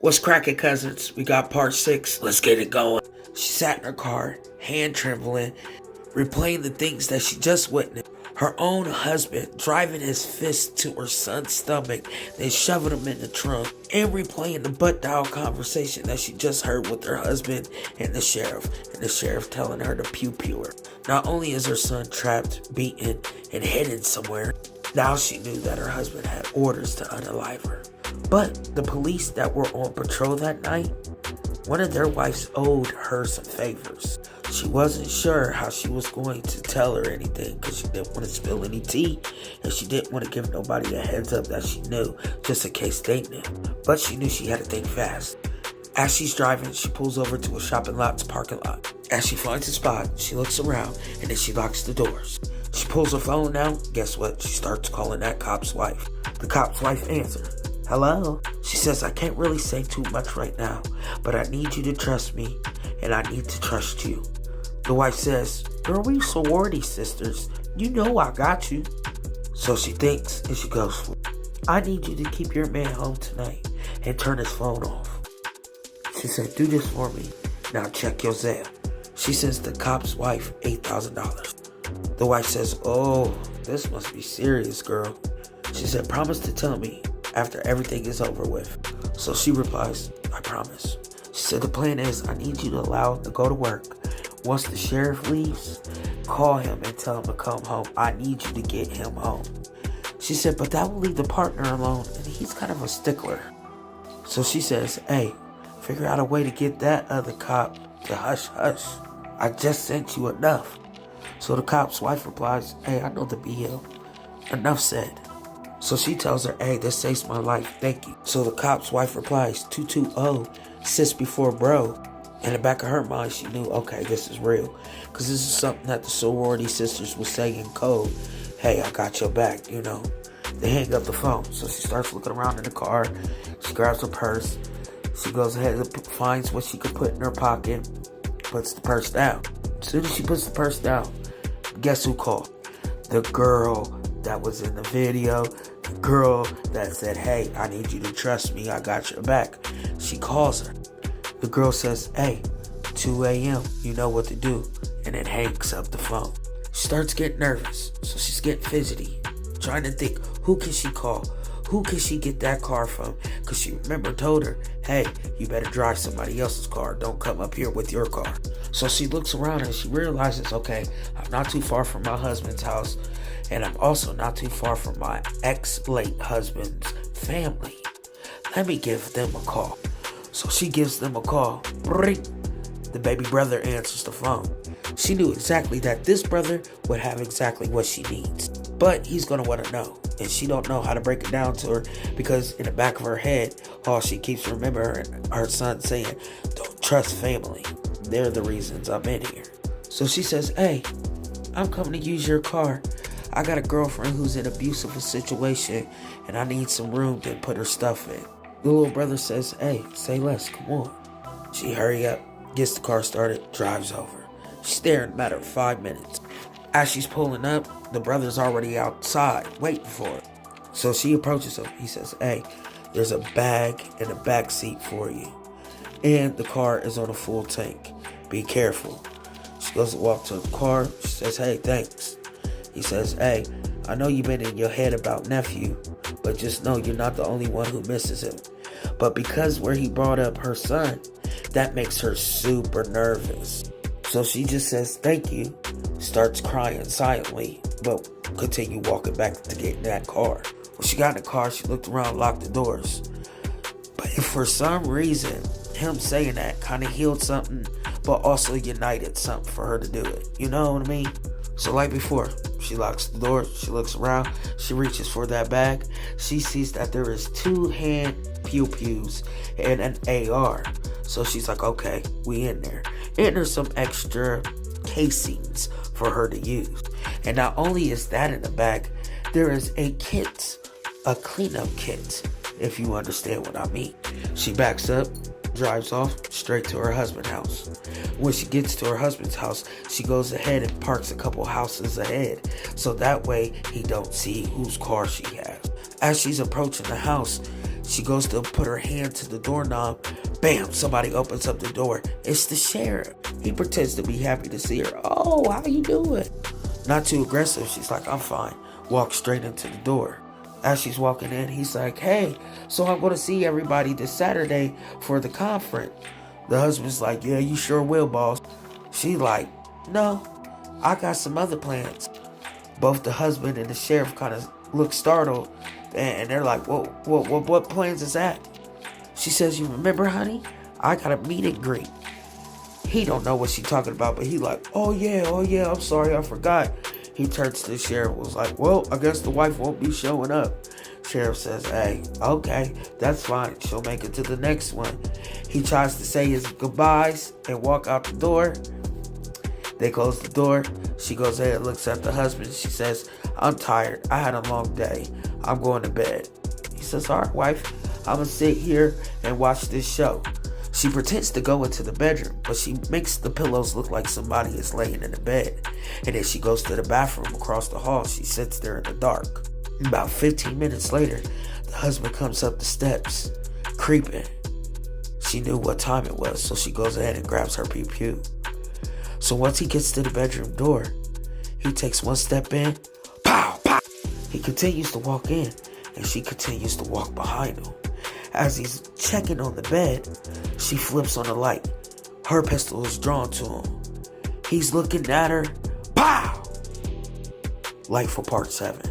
What's cracking, cousins? We got part 6. Let's get it going. She sat in her car, hand trembling, replaying the things that she just witnessed. Her own husband driving his fist to her son's stomach, then shoving him in the trunk, and replaying the butt-dial conversation that she just heard with her husband and the sheriff telling her to pew-pew her. Not only is her son trapped, beaten, and hidden somewhere, now she knew that her husband had orders to unalive her. But the police that were on patrol that night, one of their wives owed her some favors. She wasn't sure how she was going to tell her anything because she didn't want to spill any tea, and she didn't want to give nobody a heads up that she knew, just in case they knew. But she knew she had to think fast. As she's driving, she pulls over to a shopping lot's parking lot. As she finds a spot, she looks around, and then she locks the doors. She pulls her phone out. Guess what? She starts calling that cop's wife. The cop's wife answers. Hello? She says, I can't really say too much right now, but I need you to trust me, and I need to trust you. The wife says, girl, we sorority sisters. You know I got you. So she thinks, and she goes, I need you to keep your man home tonight and turn his phone off. She said, do this for me. Now check your Zelle. She sends the cop's wife $8,000. The wife says, oh, this must be serious, girl. She said, promise to tell me after everything is over with. So she replies, I promise. She said, the plan is I need you to allow him to go to work. Once the sheriff leaves, call him and tell him to come home. I need you to get him home. She said, but that will leave the partner alone, and he's kind of a stickler. So she says, hey, figure out a way to get that other cop to hush hush. I just sent you enough. So the cop's wife replies, hey, I know the BL. Enough said. So she tells her, hey, this saves my life, thank you. So the cop's wife replies, 220, sis before bro. In the back of her mind, she knew, okay, this is real. Because this is something that the sorority sisters would say in code. Hey, I got your back, you know. They hang up the phone. So she starts looking around in the car. She grabs her purse. She goes ahead and finds what she could put in her pocket. Puts the purse down. As soon as she puts the purse down, guess who called? The girl that was in the video. The girl that said, hey, I need you to trust me. I got your back. She calls her. The girl says, hey, 2 a.m., you know what to do, and then hangs up the phone. She starts getting nervous, so she's getting fidgety, trying to think, who can she call? Who can she get that car from? Because she told her, hey, you better drive somebody else's car. Don't come up here with your car. So she looks around and she realizes, okay, I'm not too far from my husband's house, and I'm also not too far from my ex-late husband's family. Let me give them a call. So she gives them a call. The baby brother answers the phone. She knew exactly that this brother would have exactly what she needs. But he's going to want to know. And she don't know how to break it down to her because in the back of her head, all she keeps remembering her son saying, don't trust family. They're the reasons I'm in here. So she says, hey, I'm coming to use your car. I got a girlfriend who's in an abusive situation and I need some room to put her stuff in. The little brother says, hey, say less, come on. She hurry up, gets the car started, drives over. She's there in a matter of 5 minutes. As she's pulling up, the brother's already outside, waiting for her. So she approaches him. He says, hey, there's a bag in the back seat for you. And the car is on a full tank. Be careful. She goes to walk to the car. She says, hey, thanks. He says, hey, I know you've been in your head about nephew, but just know you're not the only one who misses him. But because where he brought up her son, that makes her super nervous. So she just says, thank you, starts crying silently, but continue walking back to get in that car. When she got in the car, she looked around, locked the doors. But if for some reason, him saying that kind of healed something, but also united something for her to do it. You know what I mean? So like before, she locks the door, she looks around, she reaches for that bag. She sees that there is 2 hand pew-pews and an AR. So she's like, okay, we in there. And there's some extra casings for her to use. And not only is that in the bag, there is a kit, a cleanup kit, if you understand what I mean. She backs up, drives off straight to her husband's house. When she gets to her husband's house, she goes ahead and parks a couple houses ahead, so that way he don't see whose car she has. As she's approaching the house, She goes to put her hand to the doorknob. Bam, somebody opens up the door. It's the sheriff. He pretends to be happy to see her. Oh, how you doing? Not too aggressive. She's like, I'm fine. Walks straight into the door. As she's walking in, he's like, hey, so I'm going to see everybody this Saturday for the conference. The husband's like, yeah, you sure will, boss. She like, no, I got some other plans. Both the husband and the sheriff kind of look startled, and they're like, what plans is that? She says, you remember, honey? I got a meet and greet. He don't know what she talking about, but he like, oh yeah, I'm sorry, I forgot. He turns to the sheriff, was like, well, I guess the wife won't be showing up. Sheriff says, hey, okay, that's fine. She'll make it to the next one. He tries to say his goodbyes and walk out the door. They close the door. She goes ahead and looks at the husband. She says, I'm tired. I had a long day. I'm going to bed. He says, all right, wife, I'm going to sit here and watch this show. She pretends to go into the bedroom, but she makes the pillows look like somebody is laying in the bed. And then she goes to the bathroom across the hall. She sits there in the dark. About 15 minutes later, the husband comes up the steps, creeping. She knew what time it was, so she goes ahead and grabs her pew-pew. So once he gets to the bedroom door, he takes one step in, pow, pow. He continues to walk in, and she continues to walk behind him. As he's checking on the bed, she flips on the light. Her pistol is drawn to him. He's looking at her, pow! Light for part 7.